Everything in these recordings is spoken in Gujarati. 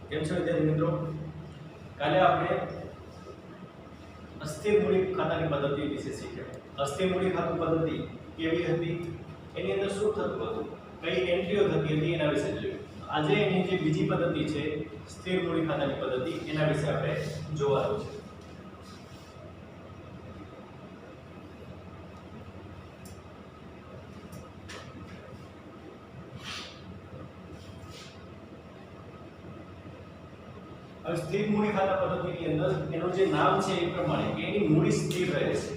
કેમ છો વિદ્યાર્થી મિત્રો? કાલે આપણે અસ્થિર મૂડી ખાતાની પદ્ધતિ વિશે શીખ્યા. અસ્થિર મૂડી ખાતું પદ્ધતિ કેવી હતી, એની અંદર શું થતું હતું, કઈ એન્ટ્રીઓ થતી હતી એના વિશે જોયું. આજે એની જે બીજી પદ્ધતિ છે સ્થિર મૂડી ખાતાની પદ્ધતિ, એના વિશે આપણે જોવાનું છે. સ્થિર મૂડી ખાતા પદ્ધતિની અંદર એનું જે નામ છે એ પ્રમાણે કે એની મૂડી સ્થિર રહે છે.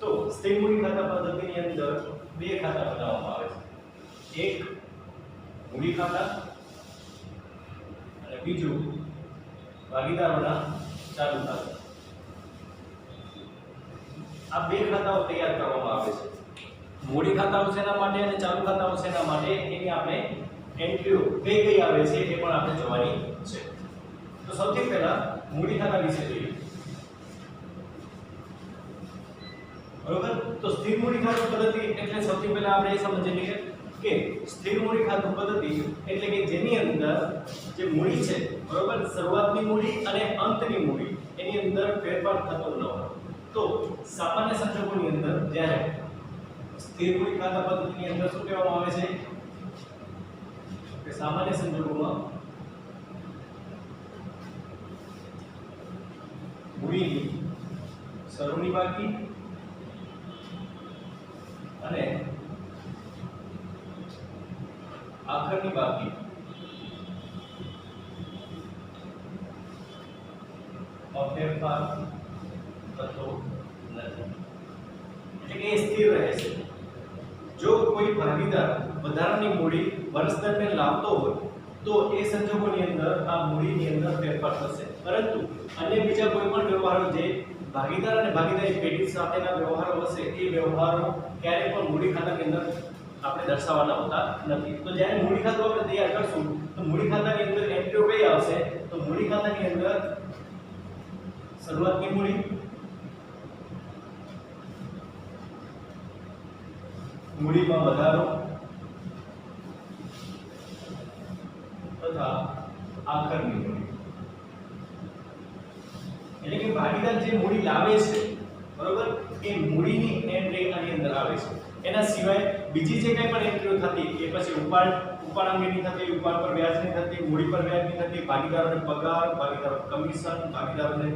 તો સ્થિર મૂડી ખાતા પદ્ધતિની અંદર બે ખાતા બનાવવામાં આવે છે. એક મૂડી ખાતા અને બીજું ભાગીદારોના ચાલુ ખાતા. આ બે ખાતાઓ તૈયાર કરવામાં આવે છે. મૂડી ખાતાઓ શેના માટે અને ચાલુ ખાતાઓ શેના માટે, એની આપણે એન્ટ્રીઓ કઈ કઈ આવે છે એ પણ આપણે જોવાની છે. તો સૌથી પહેલા મૂડી ખાતા વિશે જોઈએ. બરોબર, તો સ્થિર મૂડી ખાતું પદ્ધતિ એટલે સૌથી પહેલા આપણે એ સમજી લઈએ કે સ્થિર મૂડી ખાતું પદ્ધતિ એટલે કે જેની અંદર જે મૂડી છે, બરોબર, શરૂઆતની મૂડી અને અંતની મૂડી એની અંદર ફેરફાર થતો ન હોય. તો સામાન્ય સંજોગોની અંદર જ્યારે સ્થિર મૂડી ખાતા પદ્ધતિની અંદર શું કહેવામાં આવે છે કે સામાન્ય સંજોગોમાં મૂડીની શરૂની બાકી અને આખરની બાકી ફેરફાર થતો નથી, એટલે કે એ સ્થિર રહે છે. જો કોઈ ભાગીદાર વધારાની મૂડી વર્ષ દરમિયાન લાવતો હોય તો એ સંજોગોની અંદર આ મૂડીની અંદર ફેરફાર થશે. પરંતુ અન્ય બીજા કોઈ પણ વ્યવહારો જે ભાગીદાર અને ભાગીદારી પેઢી સાથેના વ્યવહારો હશે, એ વ્યવહારો ક્યારેય પણ મૂડી ખાતાની અંદર આપણે દર્શાવવાના હોતા નથી. તો જ્યારે મૂડી ખાતું આપણે તૈયાર કરશું તો મૂડી ખાતાની અંદર એન્ટ્રીઓ કઈ આવશે? તો મૂડી ખાતાની અંદર શરૂઆતની મૂડી, મૂડીમાં વધારો તથા આખરની મૂડી. એટલે કે ભાગીદાર જે મૂડી લાવે છે, બરોબર, એ મૂડીની એન્ટ્રી આની અંદર આવે છે. એના સિવાય બીજી જે કંઈ પણ એન્ટ્રીઓ થતી એ પછી ઉપાડ અંગેની થતી, ઉપાડ પર વ્યાજની થતી, મૂડી પર વ્યાજની થતી, ભાગીદારોને પગાર, ભાગીદારો કમિશન, ભાગીદારોને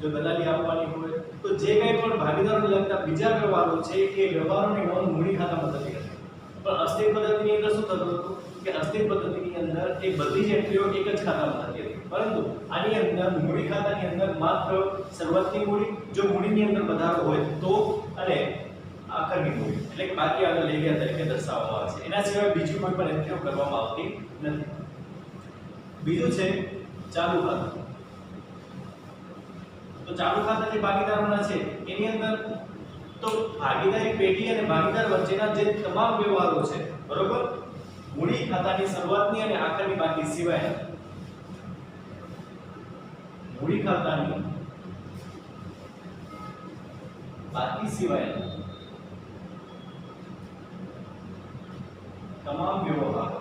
જો દલાલી આપવાની હોય, તો જે કંઈ પણ ભાગીદારોને લગતા બીજા વ્યવહારો છે એ વ્યવહારોની નોંધ મૂડી ખાતામાં થતી હતી. પણ અસ્થિર પદ્ધતિની અંદર શું થતું હતું કે અસ્થિર પદ્ધતિની અંદર એ બધી જ એન્ટ્રીઓ એક જ ખાતામાં થતી હતી. પરંતુ આની અંદર મૂડી ખાતાની અંદર માત્ર શરૂઆતની મૂડી, જો મૂડીની અંદર વધારો હોય તો, અને આખરની મૂડી એટલે કે બાકી આગળ લઈ ગયા તરીકે દર્શાવવામાં આવે છે. એના સિવાય બીજી કોઈ પણ એન્ટ્રીઓ કરવામાં આવતી નથી. બીજું છે ચાલુ ખાતું. તો ચાલુ ખાતા જે ભાગીદારોના છે એની અંદર તો ભાગીદારી પેઢી અને ભાગીદાર વચ્ચેના જે તમામ વ્યવહારો છે, બરોબર, મૂડી ખાતાની શરૂઆતની અને આખરની બાકી સિવાય, મૂડી ખાતાની બાકી સિવાય તમામ વ્યવહારો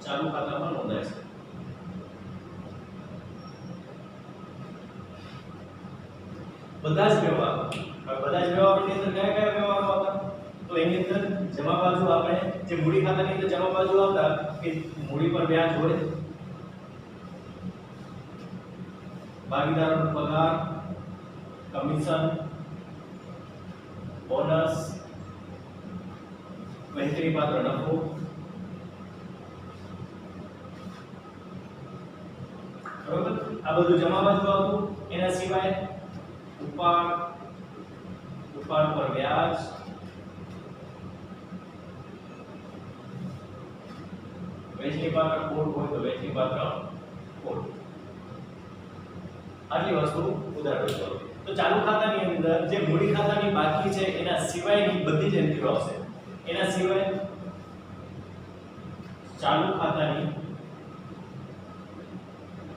ચાલુ ખાતામાં નોંધાય છે. બધા જ વ્યવહારોની અંદર કયા કયા વ્યવહારો આવતા? તો એની અંદર જમા બાજુ આપણે જે મૂડી ખાતાની અંદર જમા બાજુ આવતા કે મૂડી પર વ્યાજ હોય, ભાગીદારોનો પગાર, કમિશન, બોનસ, વહેંચણી પાત્ર નફો, બરોબર, આ બધું જમા બાજુ આવતું. એના સિવાય ઉપાડ પર વ્યાજ, વહેંચણી પાત્ર ખોટ હોય તો વહેંચણી પાત્ર ખોટ. આટલી વસ્તુ ઉદાહરણ કરો. તો ચાલુ ખાતાની અંદર જે મૂડી ખાતાની બાકી છે એના સિવાયની બધી જ એન્ટ્રીઓ આવશે. એના સિવાય ચાલુ ખાતાની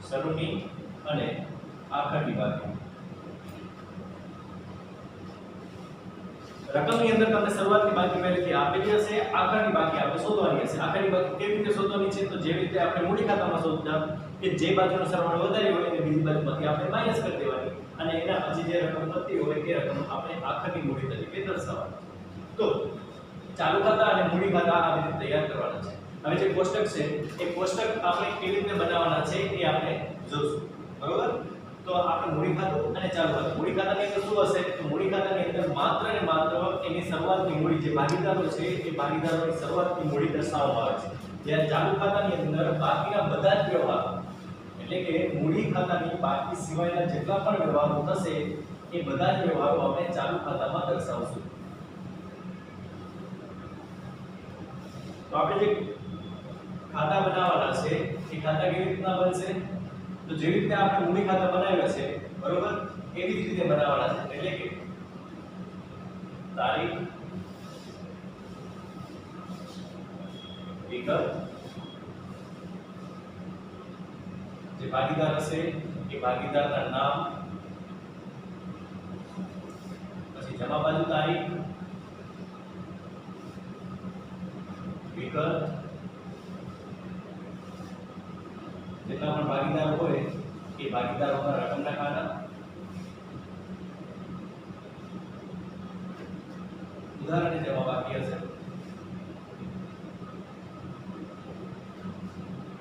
શરૂની અને આખરની બાકી રકમની અંદર તમને શરૂઆતની બાકી પહેલેથી આપેલી હશે, આખરની બાકી આપણે શોધવાની હશે. આખરની બાકી કેવી રીતે શોધવાની છે? તો જેવી રીતે આપણે મૂડી ખાતામાં શોધતા કે જે બાજુનો સરવાળો વધારે હોય એને બીજી બાજુમાંથી આપણે માઈનસ કરી દેવાની અને એના પછી જે રકમ વધતી હોય એ રકમ આપણે આખરની મૂડી તરીકે દર્શાવવાની. તો ચાલુ ખાતા અને મૂડી ખાતા આ રીતે તૈયાર કરવાના છે. હવે જે કોષ્ટક છે એ કોષ્ટક આપણે કેવી રીતે બનાવવાના છે એ આપણે જોશું. બરોબર? તો આપણે મૂડી ખાતું અને ચાલુ ખાતું. મૂડી ખાતાની અંદર શું હશે? તો મૂડી ખાતાની અંદર માત્ર ને માત્ર એની શરૂઆતની મૂડી જે ભાગીદારો છે એ ભાગીદારોની શરૂઆતની મૂડી દર્શાવવામાં આવે છે. જ્યારે ચાલુ ખાતાની અંદર બાકીના બધા જ વ્યવહારો એટલે કે મૂડી ખાતાની બાકી સિવાયના જેટલા પણ વ્યવહારો થશે એ બધા જ વ્યવહારો આપણે ચાલુ ખાતામાં દર્શાવશું. તો આપણે જે ખાતા બનાવવાના છે એ ખાતા કેવી રીતના બનશે? તો જેવી રીતે આપણે મૂડી ખાતા બનાવ્યા છે બરોબર એવી જ રીતે બનાવવાના છે. એટલે કે તારીખ, વિગત, જે ભાગીદાર હશે એ ભાગીદારના નામ, પછી જમા બાજુ તારીખ, વિગત, જેટલા પણ ભાગીદાર હોય એ ભાગીદારોના રકમના ખાના, ઉધાર અને જમા બાકી હશે.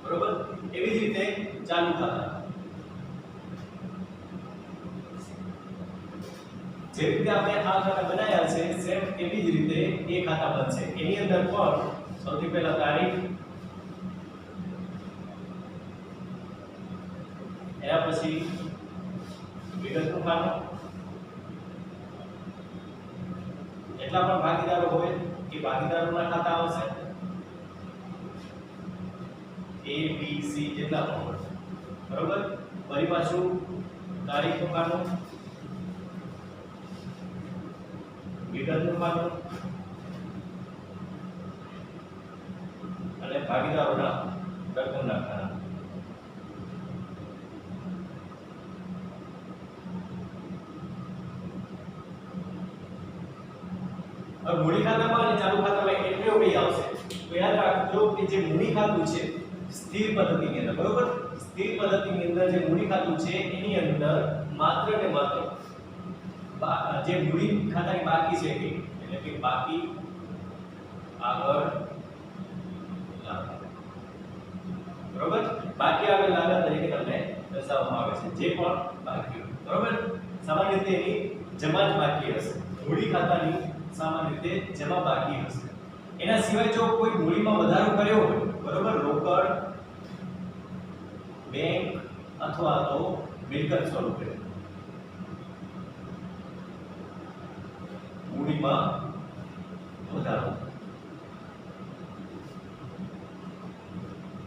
બરોબર? એવી જ રીતે ચાલુ ખાતા જે રીતે આપણે આ ખાતા બનાવ્યા છે સેમ એવી જ રીતે એ ખાતા બનશે. એની અંદર પણ સૌથી પહેલા તારીખ, એના પછી વિગતનું ખાનું, એટલા પણ ભાગીદારો હોય એ ભાગીદારોના ખાતા આવશે. A B C જેટલા પણ હોય બરોબર. ફરી પાછું તારીખનું ખાનું, વિગતનું ખાનું અને ભાગીદારોના રકમના ખાના. હવે મૂડી ખાતામાં અને ચાલુ ખાતામાં એન્ટ્રીઓ કઈ આવશે? તો યાદ રાખજો કે જે મૂડી ખાતું છે સ્થિર પદ્ધતિની અંદર બરોબર, સ્થિર પદ્ધતિની અંદર જે મૂડી ખાતું છે એની અંદર માત્ર ને માત્ર જે મૂડી ખાતાની બાકી છે એટલે કે બાકી, આગળ, લાગા. બરોબર? બાકી, આગળ, લાગા તરીકે તમને દર્શાવવામાં આવે છે જે પણ બાકી હોય. બરોબર? સામાન્ય રીતે એની જમા જ બાકી હશે. મૂડી ખાતાની સામાન્ય રીતે જમા બાકી હશે. એના સિવાય જો કોઈ મૂડીમાં વધારો કર્યો હોય બરોબર, રોકડ, બેંક અથવા તો મિલકત સ્વરૂપે મૂડીમાં વધારો,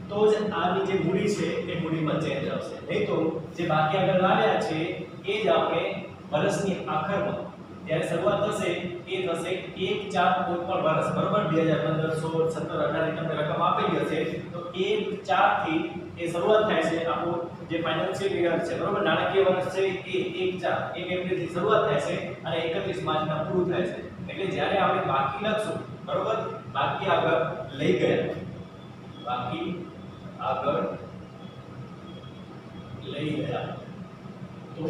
તો જ આની જે મૂડી છે એ મૂડીમાં ચેન્જ આવશે. નહીં તો જે બાકી આગળ લાવ્યા છે એ જ આપણે વર્ષની આખરમાં જ્યારે શરૂઆત થશે એ થશે 1/4 કોઈ પણ વર્ષ બરોબર 2015 16 17 18 ની તમને રકમ આપેલી હશે તો 1/4 થી એ શરૂઆત થાય છે. આપણું જે ફાઇનાન્શિયલ યર છે બરોબર, નાણાકીય વર્ષ છે એ 1/4 1 એપ્રિલ થી શરૂઆત થાય છે અને 31 માર્ચના પૂરું થાય છે. એટલે જ્યારે આપણે બાકી લખશું બરોબર, બાકી આગળ લઈ ગયા, બાકી આગળ લઈ ગયા તો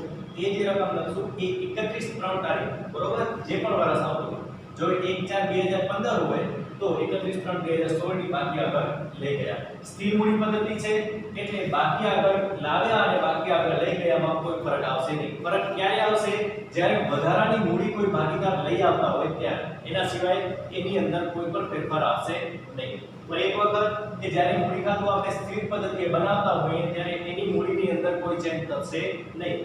એ જે રકમ લખશું એ 31/3 તારીખ બરોબર, જે પણ વર્ષ આવતું હોય. જો 1/4/2015 હોય તો 31/3/2016 ની બાકી આગળ લઈ ગયા. સ્થિર મૂડી પદ્ધતિ છે એટલે બાકી આગળ લાવ્યા અને બાકી આગળ લઈ ગયામાં કોઈ ફરક આવશે નહીં. ફરક ક્યારે આવશે? જ્યારે વધારાની મૂડી કોઈ ભાગીદાર લઈ આવતા હોય ત્યારે. એના સિવાય એની અંદર કોઈ પણ ફેરફાર આવશે નહીં. તો એક વખત કે જ્યારે મૂડી ખાતું આપણે સ્થિર પદ્ધતિએ બનાવતા હોઈએ ત્યારે એની મૂડીની અંદર કોઈ ચેન્જ થશે નહીં.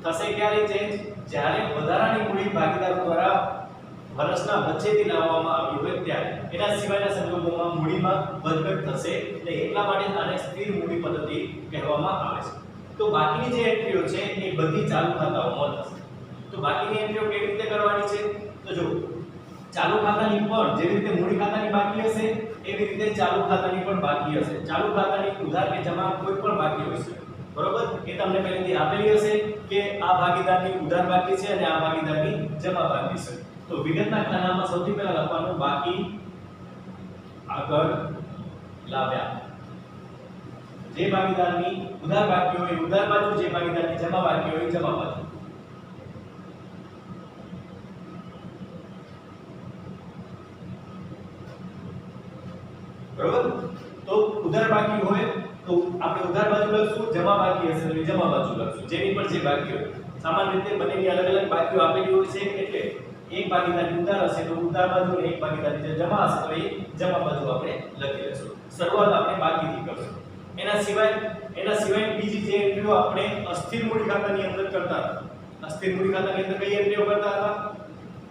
થશે ક્યારે ચેન્જ? જ્યારે વધારાની મૂડી ભાગીદાર દ્વારા વર્ષના વચ્ચેથી લાવવામાં આવી હોય ત્યારે. એના સિવાયના સંજોગોમાં મૂડીમાં વધઘટ થશે નહીં. એટલા માટે આને સ્થિર મૂડી પદ્ધતિ કહેવામાં આવે છે. તો બાકીની જે એન્ટ્રીઓ છે એ બધી ચાલુ ખાતાઓમાં થશે. તો બાકીની એન્ટ્રીઓ કેવી રીતે કરવાની છે? તો જો ચાલુ ખાતાની પણ જેવી રીતે મૂડી ખાતાની બાકી હશે એવી રીતે ચાલુ ખાતાની પણ બાકી હશે. ચાલુ ખાતાની ઉધાર કે જમા કોઈ પણ બાકી હોય છે બરોબર, એ તમને પહેલેથી આપેલી હશે કે આ ભાગીદારની ઉધાર બાકી છે અને આ ભાગીદારની જમા બાકી છે. તો વિગતના ખાનામાં સૌથી પહેલા લખવાનું બાકી આગળ લાવ્યા. જે ભાગીદારની ઉધાર બાકી હોય ઉધાર બાજુ, જે ભાગીદારની જમા બાકી હોય જમા બાજુ. બરોબર. તો ઉધાર બાકી હોય તો આપણે ઉધાર બાજુ લખશું, જમા બાકી હશે તો જમા બાજુ લખશું, જેની પર જે બાકી હોય. સામાન્ય રીતે બંનેની અલગ અલગ બાકીઓ આપેલી હોય છે, એટલે એક ભાગીદારની ઉધાર હશે તો ઉધાર બાજુ અને એક ભાગીદારની જે જમા હશે તો એ જમા બાજુ આપણે લખી લઈશું. શરૂઆત આપણે બાકીથી કરશું. એના સિવાય બીજી જે એન્ટ્રીઓ આપણે અસ્થિર મૂડી ખાતાની અંદર કરતા હતા. અસ્થિર મૂડી ખાતાની અંદર કઈ એન્ટ્રીઓ કરતા હતા?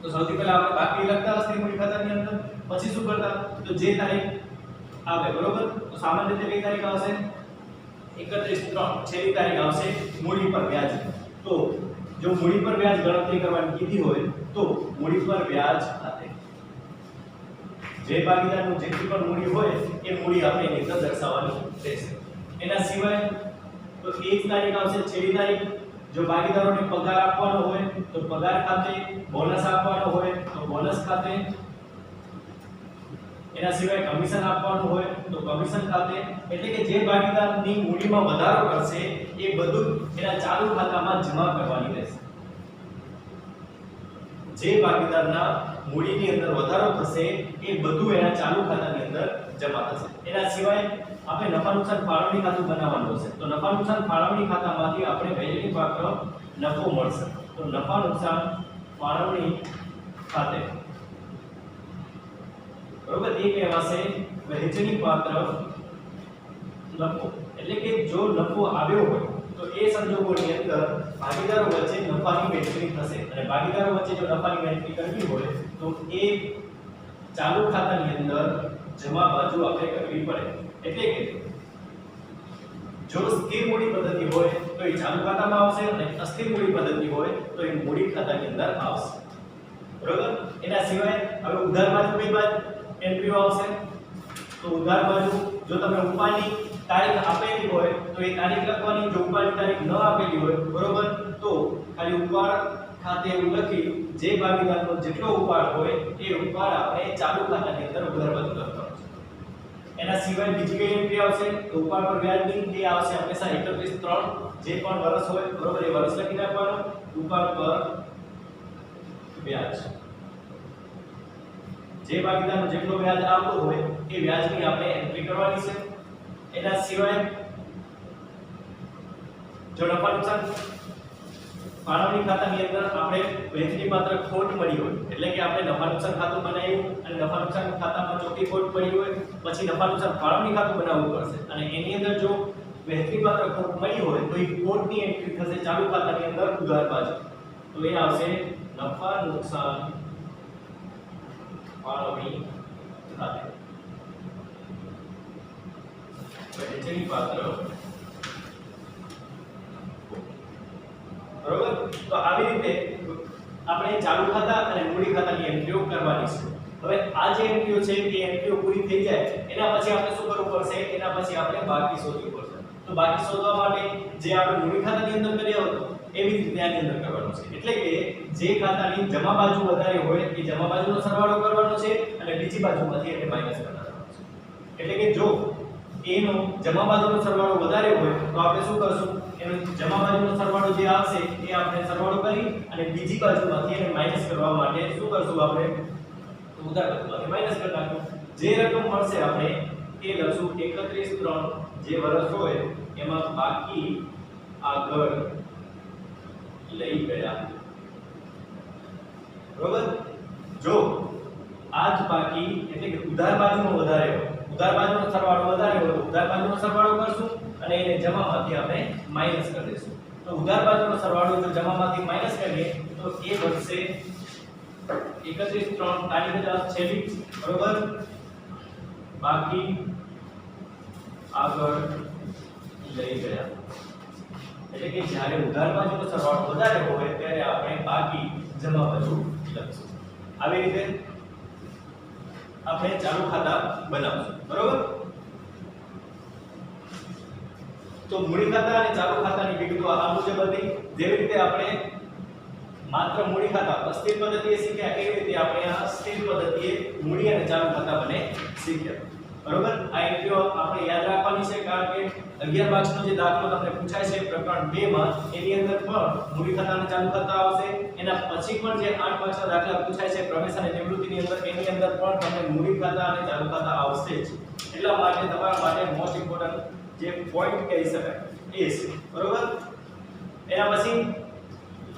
તો સૌથી પહેલા આપણે બાકી લખતા અસ્થિર મૂડી ખાતાની અંદર, પછી શું કરતા? તો જે તારીખ આવે, બરોબર, તો સામાન્ય રીતે કઈ તારીખ આવશે? 31/3 છેલ્લી તારીખ આવશે મૂડી પર વ્યાજ. તો જો મૂડી પર વ્યાજ ગણતરી કરવાની કીધી હોય તો મૂડી પર વ્યાજ ખાતે જે ભાગીદારનું જેટલી પણ મૂડી હોય એ મૂડી આપણે એની અંદર દર્શાવવાની રહેશે. એના સિવાય તો એ જ તારીખ આવશે છેલ્લી તારીખ. જો ભાગીદારોને પગાર આપવાનો હોય તો પગાર ખાતે, બોનસ આપવાનો હોય તો બોનસ ખાતે, એના સિવાય કમિશન આપવાનું હોય તો કમિશન ખાતે. એટલે કે જે ભાગીદારની મૂડીમાં વધારો કરશે એ બધું એના ચાલુ ખાતામાં જમા કરવાની રહેશે. જે ભાગીદારના મૂડીની અંદર વધારો થશે એ બધું એના ચાલુ ખાતાની અંદર જમા થશે. એના સિવાય આપણે નફા નુકસાન ફાળવણી ખાતું બનાવવાનું હશે. તો નફા નુકસાન ફાળવણી ખાતામાંથી આપણે વહેંચણી પાત્ર નફો મળશે. તો નફા નુકસાન ફાળવણી ખાતે, બરોબર, એ કહેવાશે વહેંચણી પાત્ર નફો. એટલે કે જો નફો આવ્યો હોય તો એ સંજોગોની અંદર ભાગીદારો વચ્ચે નફાની વહેંચણી થશે, અને ભાગીદારો વચ્ચે જો નફાની વહેંચણી કરવી હોય તો એ ચાલુ ખાતાની અંદર જમા બાજુ આપણે કરવી પડે. એટલે કે જો સ્થિર મૂડી પદ્ધતિ હોય તો એ ચાલુ ખાતામાં આવશે, અને અસ્થિર મૂડી પદ્ધતિ હોય તો એ મૂડી ખાતાની અંદર આવશે. બરોબર. એના સિવાય હવે ઉધાર બાજુ કઈ બાજુ એન્ટ્રીઓ આવશે? તો ઉધાર બાજુ જો તમે ઉપાડની તારીખ આપેલી હોય તો એ તારીખ લખવાની. જો ઉપાડની તારીખ ન આપેલી હોય, બરોબર, તો ખાલી ઉપાડ ખાતે એવું લખી જે ભાગીદારનો જેટલો ઉપાડ હોય એ ઉપાડ આપણે ચાલુ ખાતાની અંદર ઉધાર બાજુ લખવાનો છે. એના સિવાય બીજી કઈ એન્ટ્રી આવશે? તો ઉપાડ પર વ્યાજની એ આવશે હંમેશા 31/3 જે પણ વર્ષ હોય, બરોબર, એ વર્ષ લખી નાખવાનું. ઉપાડ પર વ્યાજ, જે ભાગીદારનો જેટલો વ્યાજ આવતો હોય એ વ્યાજની આપણે એન્ટ્રી કરવાની છે. એના સિવાય જો નફા નુકસાન ફાળવણી ખાતાની અંદર આપણે વહેંચણી પાત્ર ખોટ મળી હોય, એટલે કે આપણે નફા નુકસાન ખાતું બનાવ્યું અને નફા નુકસાન ખાતામાં ચોખ્ખી ખોટ પડી હોય, પછી નફા નુકસાન ફાળવણી ખાતું બનાવવું પડશે, અને એની અંદર જો વહેંચણી પાત્ર ખોટ મળી હોય તો એ ખોટની એન્ટ્રી થશે ચાલુ ખાતાની અંદર ઉધાર બાજુ. તો એ આવશે નફા નુકસાન ફાળવણી ખાતે વહેંચણી પાત્ર. બરોબર. તો આવી રીતે આપણે ચાલુ ખાતા અને મૂડી ખાતાની એન્ટ્રીઓ કરવાની છે. હવે આ જે એન્ટ્રીઓ છે એ એન્ટ્રીઓ પૂરી થઈ જાય એના પછી આપણે શું કરવું પડશે? એના પછી આપણે બાકી શોધવું પડશે. તો બાકી શોધવા માટે જે આપણે મૂડી ખાતાની અંદર કર્યો હતો એવી જ રીતે આની અંદર કરવાનું છે. એટલે કે જે ખાતાની જમા બાજુ વધારે હોય એ જમા બાજુનો સરવાળો કરવાનો છે, અને બીજી બાજુમાંથી એને માઈનસ કરવાનો છે. એટલે કે જો એનો જમા બાજુનો સરવાળો વધારે હોય તો આપણે શું કરશું? એનો જમા બાજુનો સરવાળો જે આવશે એ આપણે સરવાળો કરી અને બીજી બાજુમાંથી એને માઈનસ કરવા માટે શું કરશું? આપણે ઉધાર બાજુમાંથી માઈનસ કરી નાખશું. જે રકમ મળશે આપણે એ લખશું 31/3 જે વર્ષ હોય એમાં બાકી આગળ લઈ ગયા. બરોબર. જો આ જ બાકી એટલે કે ઉધાર બાજુનો વધારે હોય, ઉધાર બાજુનો સરવાળો વધારે હોય તો ઉધાર બાજુનો સરવાળો કરશું અને એને જમામાંથી આપણે માઈનસ કરી દઈશું. તો ઉધાર બાજુનો સરવાળો જો જમામાંથી માઈનસ કરીએ તો એ બનશે 31/3 તારીખ છેલ્લી, બરોબર, બાકી આગળ લઈ ગયા. એટલે કે જ્યારે ઉધાર બાજુનો સરવાળો વધારે હોય ત્યારે આપણે બાકી જમા બાજુ લખીશું. આવી રીતે આપણે ચાલુ ખાતા બનાવશું. બરોબર. તો મૂડી ખાતા અને ચાલુ ખાતાની વિગતો આ મુજબ હતી. જેવી રીતે આપણે માત્ર મૂડી ખાતા અસ્થિર પદ્ધતિએ શીખ્યા એવી રીતે આપણે આ સ્થિર પદ્ધતિએ મૂડી અને ચાલુ ખાતા બંને શીખ્યા. બરોબર, આ એન્ટ્રીઓ આપણે યાદ રાખવાની છે કારણ કે 11 માર્ક્સનો જે દાખલો તમને પૂછાય છે પ્રકરણ 2 માં એની અંદર પણ મૂડી ખાતા અને ચાલુ ખાતા આવશે. એના પછી પણ જે 8 માર્ક્સના દાખલા પૂછાય છે પ્રવેશ અને નિવૃત્તિની અંદર એની અંદર પણ તમને મૂડી ખાતા અને ચાલુ ખાતા આવશે જ. એટલા માટે તમારા માટે મોસ્ટ ઇમ્પોર્ટન્ટ જે પોઈન્ટ કહી શકાય એ છે. બરોબર, એના પછી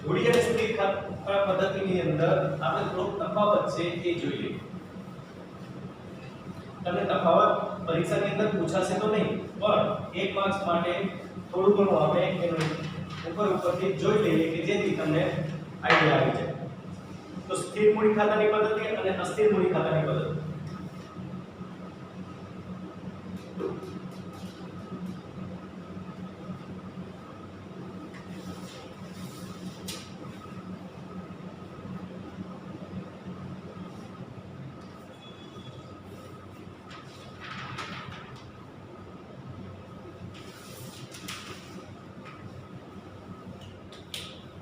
મૂડી અને સ્થિર ખાતા પદ્ધતિની અંદર આપણે થોડો તફાવત છે એ જોઈએ. તમને તફાવત પરીક્ષાની અંદર પૂછાશે તો નહીં પણ 1 માર્ક્સ માટે થોડું ઘણું આપણે એનું ઉપરથી જોઈ લઈએ કે જેથી તમને આઈડિયા આવી જાય. તો સ્થિર મૂડી ખાતાની પદ્ધતિ અને અસ્થિર મૂડી ખાતાની પદ્ધતિ.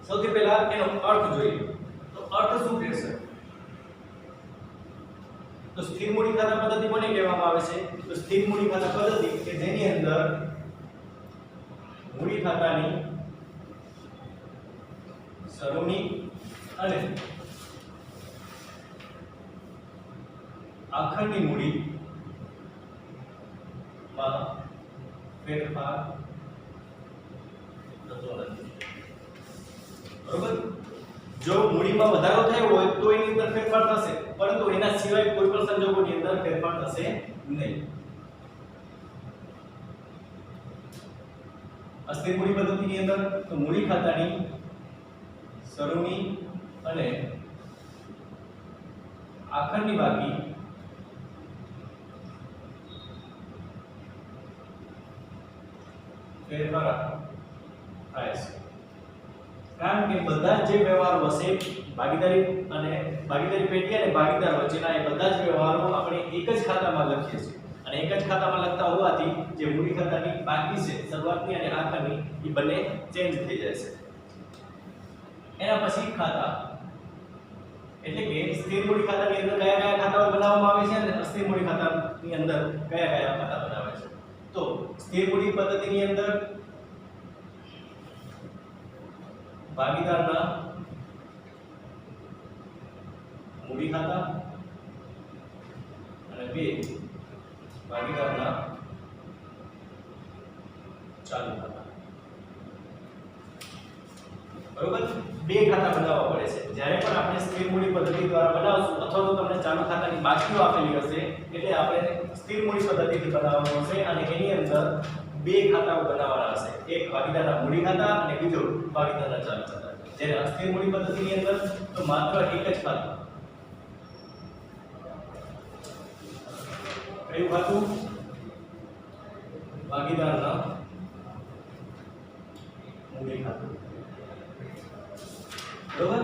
સૌથી પહેલા એનો અર્થ જોઈએ. તો અર્થ શું કહેશે? તો સ્થિર મૂડી ખાતા પદ્ધતિ કોને કહેવામાં આવે છે? તો સ્થિર મૂડી ખાતા પદ્ધતિ કે જેની અંદર મૂડી ખાતાની શરૂની અને આખરની મૂડી માં ફેરફાર થતો નથી. બરોબર, જો મૂડીમાં વધારો થયો હોય તો એની અંદર ફેરફાર થશે પરંતુ એના સિવાય કોઈ પણ સંજોગોની અંદર ફેરફાર થશે નહીં. અસ્થિર મૂડી પદ્ધતિની અંદર તો મૂડી ખાતાની શરૂની અને આખરની બાકી ફેરફાર થાય છે. કારણ કે બધા જે વ્યવહારો હશે ભાગીદારી પેટી અને ભાગીદાર વચ્ચેના એ બધા જ વ્યવહારો આપણે એક જ ખાતામાં લખીએ છીએ અને એક જ ખાતામાં લખતા હોવાથી જે મૂડી ખાતાની બાકી છે શરૂઆતની અને આખરની એ બંને ચેન્જ થઈ જાય છે. એના પછી ખાતા એટલે કે સ્થિર મૂડી ખાતાની અંદર કયા કયા ખાતાઓ બનાવવામાં આવે છે અને અસ્થિર મૂડી ખાતાની અંદર કયા કયા ખાતા બનાવે છે. તો સ્થિર મૂડી પદ્ધતિની અંદર ભાગીદારના મૂડી ખાતા અને બે ભાગીદારના ચાલુ ખાતા. બરોબર, બે ખાતા બનાવવા પડે છે. જ્યારે પણ આપણે સ્થિર મૂડી પદ્ધતિ દ્વારા બનાવશું અથવા તો તમને ચાલુ ખાતાની બાકીઓ આપેલી હશે એટલે આપણે સ્થિર મૂડી પદ્ધતિથી બનાવવાનું હશે અને એની અંદર બે ખાતાઓ બનાવવાના હશે. એક ભાગીદારના મૂડી ખાતા અને બીજો ભાગીદારના ચાલુ ખાતા. જ્યારે અસ્થિર મૂડી પદ્ધતિની અંદર તો માત્ર એક જ ખાતું. કયું ખાતું? ભાગીદારના મૂડી ખાતું. બરોબર,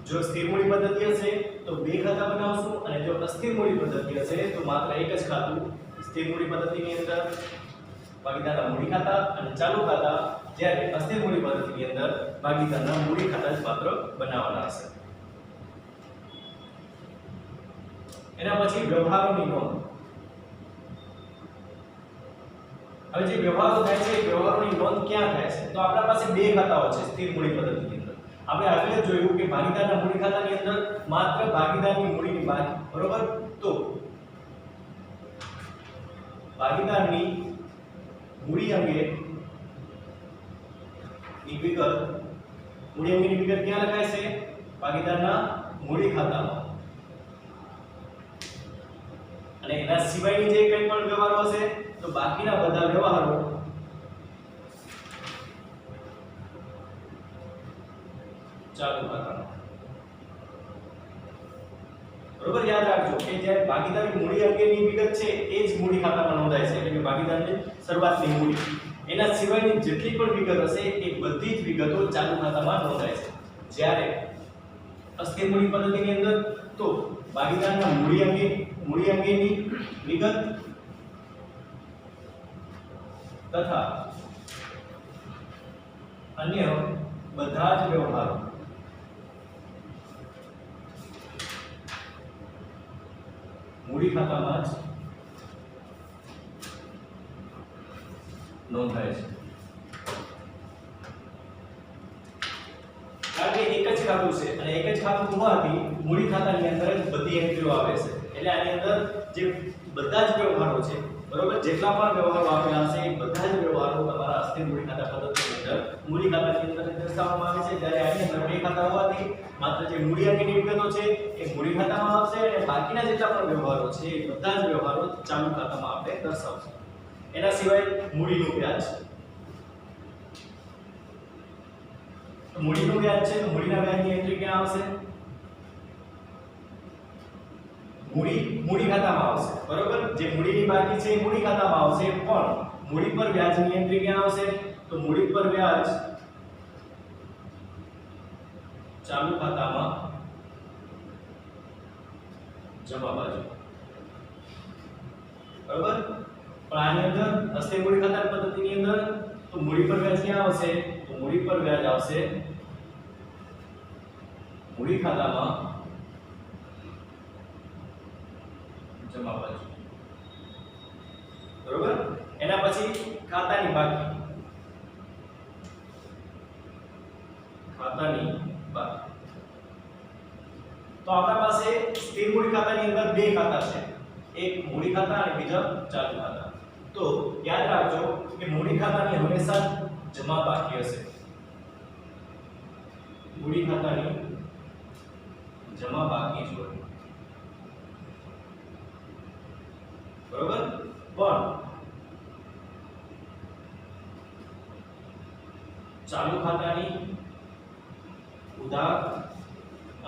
જો સ્થિર મૂડી પદ્ધતિ હશે તો બે ખાતા બનાવશું અને જો અસ્થિર મૂડી પદ્ધતિ હશે તો માત્ર એક જ ખાતું. સ્થિર મૂડી પદ્ધતિની અંદર ભાગીદારના મૂડી ખાતા અને ચાલુ ખાતા, જ્યારે અસ્થિર મૂડી પદ્ધતિની અંદર ભાગીદારના મૂડી ખાતા જ માત્ર બનાવવાના હશે. એના પછી વ્યવહારોની નોંધ. હવે જે વ્યવહારો થાય છે એ વ્યવહારોની નોંધ ક્યાં થાય છે? તો આપણા પાસે બે ખાતાઓ છે સ્થિર મૂડી પદ્ધતિની અંદર. આપણે આગળ જોયું કે ભાગીદારના મૂડી ખાતાની અંદર માત્ર ભાગીદારની મૂડીની બાકી. બરોબર, તો ભાગીદારની મૂડી અંગે ની વિગત, મૂડી અંગેની વિગત ક્યાં લખાય છે? ભાગીદારના મૂડી ખાતામાં. અને એના સિવાયની જે કંઈ પણ વ્યવહારો હશે તો બાકીના બધા વ્યવહારો ચાલુ ખાતામાં. બરોબર, યાદ રાખજો કે જ્યારે ભાગીદારી મૂડી અંગેની વિગત છે એ જ મૂડી ખાતામાં નોંધાય છે એટલે કે ભાગીદારની શરૂઆતની મૂડી. એના સિવાયની જેટલી પણ વિગત હશે એ બધી જ વિગતો ચાલુ ખાતામાં નોંધાય છે. જ્યારે અસ્થિર મૂડી પદ્ધતિની અંદર તો ભાગીદારના મૂડી અંગેની વિગત તથા અન્ય બધા જ વ્યવહારો મૂડી ખાતામાં જ નોંધાય છે, કારણ કે એક જ ખાતું છે અને એક જ ખાતું હોવાથી મૂડી ખાતાની અંદર જ બધી એન્ટ્રીઓ આવે છે, એટલે આની અંદર જે બધા જ વ્યવહારો છે, બરોબર, જેટલા પણ વ્યવહારો આપેલા હશે એ બધા જ વ્યવહારો તમારા અસ્થિર મૂડી ખાતા પદ્ધતિની અંદર મૂડી ખાતાની અંદર દર્શાવવામાં આવે છે, જ્યારે આની અંદર બે ખાતા હોવાથી માત્ર જે મૂડી અંગેની વિગતો છે એ મૂડી ખાતામાં આવશે અને બાકીના જેટલા પણ વ્યવહારો છે એ બધા જ વ્યવહારો ચાલુ ખાતામાં આપણે દર્શાવશું. એના સિવાય મૂડીનું વ્યાજ, તો મૂડીનું વ્યાજ છે તો મૂડીના વ્યાજની એન્ટ્રી ક્યાં આવશે? મૂડી ખાતામાં આવશે, બરોબર, જે મૂડીની બાકી છે એ મૂડી ખાતામાં આવશે, પણ મૂડી પર વ્યાજની એન્ટ્રી ક્યાં આવશે? તો મૂડી પર વ્યાજ ચાલુ ખાતામાં જમા બાજુ, બરોબર. પણ આની અંદર અસ્થિર મૂડી ખાતા પદ્ધતિની અંદર તો મૂડી પર વ્યાજ ક્યાં આવશે? તો મૂડી પર વ્યાજ આવશે મૂડી ખાતામાં જમા બાજુ, બરોબર. એના પછી ખાતાની બાકી, તો આપણા પાસે સ્થિર મૂડી ખાતાની અંદર બે ખાતા છે, એક મૂડી ખાતા અને બીજા ચાલુ ખાતા. તો યાદ રાખજો કે મૂડી ખાતાની હંમેશા જમા બાકી હશે, મૂડી ખાતાની જમા બાકી જ હોય, બરોબર. પણ ચાલુ ખાતાની ઉધાર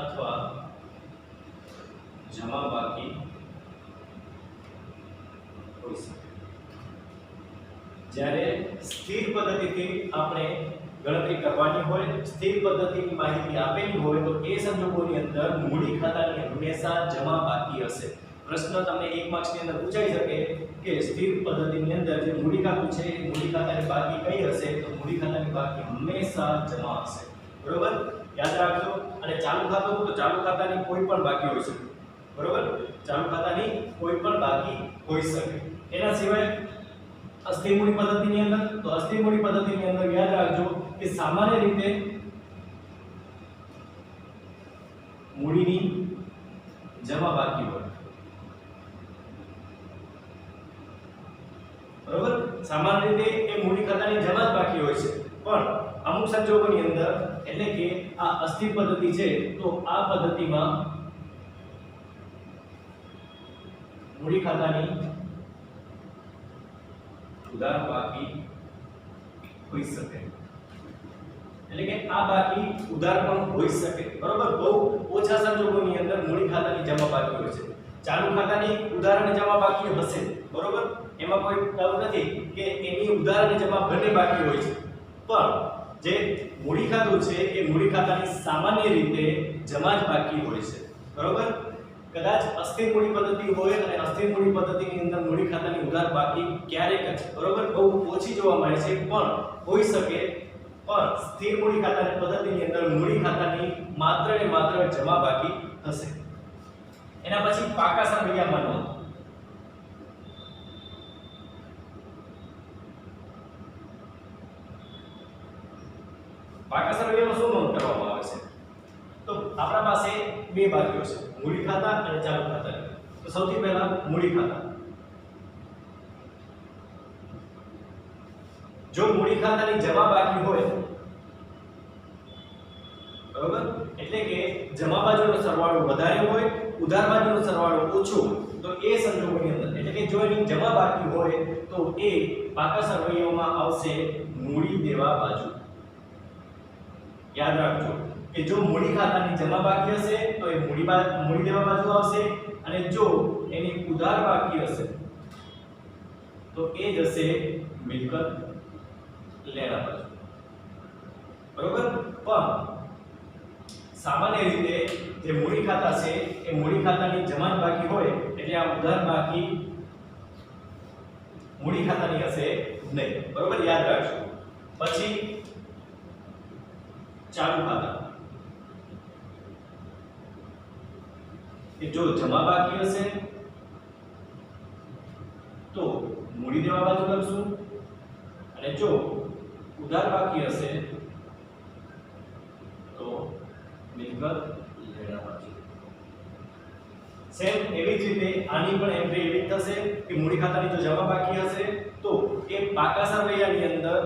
અથવા જમા બાકી હોઈ શકે. જ્યારે સ્થિર પદ્ધતિથી આપણે ગણતરી કરવાની હોય, સ્થિર પદ્ધતિની માહિતી આપેલી હોય તો એ સંજોગોની અંદર મૂડી ખાતાની હંમેશા જમા બાકી હશે. પ્રશ્ન તમને 1 માર્ક્સની અંદર પૂછાઈ શકે કે સ્થિર પદ્ધતિની અંદર જે મૂડી ખાતું છે એ મૂડી ખાતાની બાકી કઈ હશે? તો મૂડી ખાતાની બાકી હંમેશા જમા હશે, બરોબર, યાદ રાખજો. અને ચાલુ ખાતું તો ચાલુ ખાતાની કોઈ પણ બાકી હોઈ શકે, બરોબર, ચાલુ ખાતાની કોઈ પણ બાકી હોઈ શકે. એના સિવાય અસ્થિર મૂડી પદ્ધતિની અંદર, તો અસ્થિર મૂડી પદ્ધતિની અંદર યાદ રાખજો કે સામાન્ય રીતે મૂડીની જમા બાકી હોય, બરોબર, સામાન્ય રીતે એ મૂડી ખાતાની જમા જ બાકી હોય છે, પણ અમુક સંજોગોની અંદર એટલે કે આ અસ્થિર પદ્ધતિ છે તો આ પદ્ધતિમાં મૂડી ખાતાની ઉધાર બાકી હોઈ શકે, એટલે કે આ બાકી ઉધાર પણ હોઈ શકે, બરોબર. બહુ ઓછા સંજોગોની અંદર મૂડી ખાતાની જમા બાકી હોય છે. ચાલુ ખાતાની ઉધાર અને જમા બાકી હશે, બરોબર, એમાં કોઈ ડાઉટ નથી કે એની ઉધાર અને જમા બંને બાકી હોય છે, પણ જે મૂડી ખાતું છે એ મૂડી ખાતાની સામાન્ય રીતે જમા જ બાકી હોય છે, બરોબર. કદાચ અસ્થિર મૂડી પદ્ધતિ હોય અને અસ્થિર મૂડી પદ્ધતિની અંદર મૂડી ખાતાની ઉધાર બાકી ક્યારેક જ, બરોબર, બહુ ઓછી જોવા મળે છે, પણ હોઈ શકે. પણ સ્થિર મૂડી ખાતાની પદ્ધતિની અંદર મૂડી ખાતાની માત્ર ને માત્ર જમા બાકી થશે. એના પછી પાકા સરવૈયામાં નોંધ, પાકા સરવૈયામાં શું નોંધ કરવામાં આવે છે? તો આપણા પાસે બે બાકીઓ છે, મૂડી ખાતા અને ચાલુ ખાતા. તો સૌથી પહેલા મૂડી ખાતા. જો મૂડી ખાતાની જમા બાકી હોય, બરોબર, એટલે કે જમા બાજુનો સરવાળો વધારે હોય, ઉધાર બાજુનો સરવાળો ઓછો હોય, તો એ સંજોગોની અંદર એટલે કે જો એની જમા બાકી હોય તો એ પાકા સરવૈયામાં આવશે મૂડી દેવા બાજુ. યાદ રાખજો કે જો મૂડી ખાતાની જમા બાકી હશે તો એ મૂડી દેવા બાજુ આવશે, અને જો એની ઉધાર બાકી હશે તો એ જશે મિલકત લેણા બાજુ, બરોબર. પણ સામાન્ય રીતે જે મૂડી ખાતા છે એ મૂડી ખાતાની જમા બાકી હોય એટલે આ ઉધાર બાકી મૂડી ખાતાની હશે નહીં, બરોબર, યાદ રાખજો. પછી ચાલુ ખાતા, કે જો જમા બાકી હશે મૂડી દેવા બાજુ લખશું અને જો ઉધાર બાકી હશે તો મિલકત લેણા બાજુ. સેમ એવી જ રીતે આની પણ એન્ટ્રી એવી જ થશે કે મૂડી ખાતાની જો જમા બાકી હશે તો એ પાકા સરવૈયાની અંદર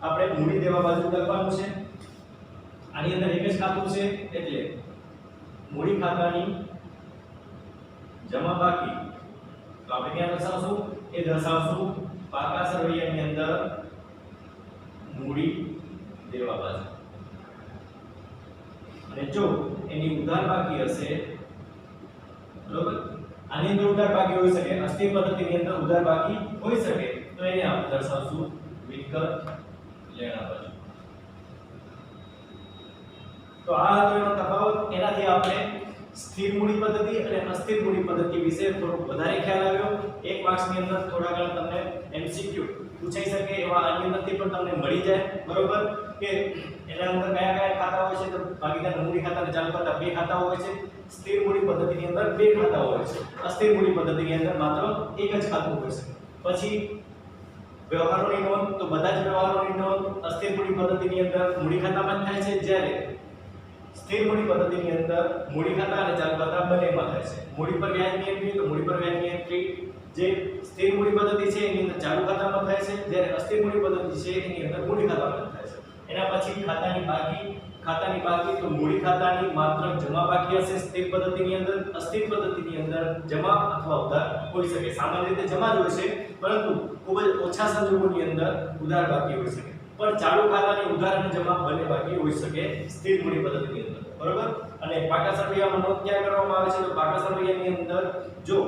આપણે મૂડી દેવા બાજુ લખવાનું છે. આની અંદર એક જ ખાતું છે એટલે મૂડી ખાતાની જમા બાકી તો આપણે ક્યાં દર્શાવશું? એ દર્શાવશું પાકા સરવૈયાની અંદર મૂડી દેવા બાજુ. અને જો એની ઉધાર બાકી હશે, બરોબર, આની અંદર ઉધાર બાકી હોઈ શકે, અસ્થિર પદ્ધતિની અંદર ઉધાર બાકી હોઈ શકે તો એને આપણે દર્શાવશું મિલકત લેણા બાજુ. તો આ હતો એનો તફાવત. એનાથી આપણે સ્થિર મૂડી પદ્ધતિ અને અસ્થિર મૂડી પદ્ધતિ વિશે થોડો વધારે ખ્યાલ આવ્યો. એક માર્ક્સની અંદર થોડા ઘણા તમને MCQ પૂછાઈ શકે એવા આની અંદરથી પણ તમને મળી જાય, બરોબર, કે એના અંદર કયા કયા ખાતા હોય છે. તો ભાગીદાર મૂડી ખાતા અને ચાલુ ખાતા બે ખાતા હોય છે. સ્થિર મૂડી પદ્ધતિની અંદર બે ખાતા હોય છે. અસ્થિર મૂડી પદ્ધતિની અંદર માત્ર એક જ ખાતું હોય છે. પછી વ્યવહારોની નોંધ, તો બધા જ વ્યવહારોની નોંધ અસ્થિર મૂડી પદ્ધતિની અંદર મૂડી ખાતામાં થાય છે, જ્યારે સ્થિર મૂડી પદ્ધતિની અંદર મૂડી ખાતા અને ચાલુ ખાતા બંનેમાં થાય છે. મૂડી પર વ્યાજની એન્ટ્રી, તો મૂડી પર વ્યાજની એન્ટ્રી જે સ્થિર મૂડી પદ્ધતિ છે એની અંદર ચાલુ ખાતામાં થાય છે, જ્યારે અસ્થિર મૂડી પદ્ધતિ છે એની અંદર મૂડી ખાતામાં થાય છે. એના પછી ખાતાની બાકી તો મૂડી ખાતાની માત્ર જમા બાકી હશે સ્થિર પદ્ધતિની અંદર. અસ્થિર પદ્ધતિની અંદર જમા અથવા ઉધાર હોઈ શકે. સામાન્ય રીતે જમા જ હોય છે, પરંતુ ખૂબ જ ઓછા સંજોગોની અંદર ઉધાર બાકી હોઈ શકે. પણ ચાલુ ખાતાની ઉધાર અને જમા બંને બાકી હોઈ શકે સ્થિર મૂડી પદ્ધતિની અંદર, બરોબર. અને પાકા સરવૈયામાં નોંધ ક્યાં કરવામાં આવે છે? તો પાકા સરવૈયાની અંદર જો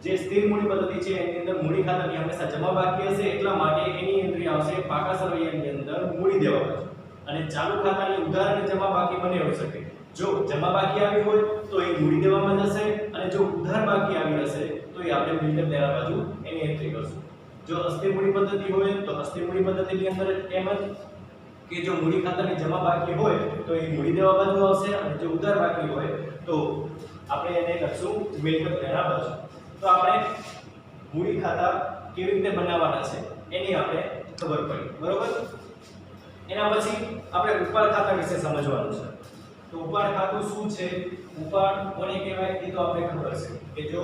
જે સ્થિર મૂડી પદ્ધતિ છે એની અંદર મૂડી ખાતાની હંમેશા જમા બાકી હશે, એટલા માટે એની એન્ટ્રી આવશે પાકા સરવૈયાની અંદર મૂડી દેવા બાજુ. અને ચાલુ ખાતાની ઉધાર અને જમા બાકી બંને હોઈ શકે. જો જમા બાકી આવી હોય તો એ મૂડી દેવામાં જશે, અને જો ઉધાર બાકી આવી હશે તો એ આપણે મિલકત લેવા બાજુ એની એન્ટ્રી કરશું. જો અસ્થિર મૂડી પદ્ધતિ હોય તો અસ્થિર મૂડી પદ્ધતિની અંદર એમ જ કે જો મૂડી ખાતાની જમા બાકી હોય તો એ મૂડી દેવા બાજુ આવશે, અને જો ઉધાર બાકી હોય તો આપણે એને લખશું મિલકત લેવા બાજુ. તો આપણે મૂડી ખાતા કેવી રીતે બનાવવાના છે એની આપણે ખબર પડી, બરોબર. એના પછી આપણે ઉપાડ ખાતા વિશે સમજવાનું છે. તો ઉપાડ ખાતું શું છે? ઉપાડ કોને કહેવાય એ તો આપણે ખબર છે કે જો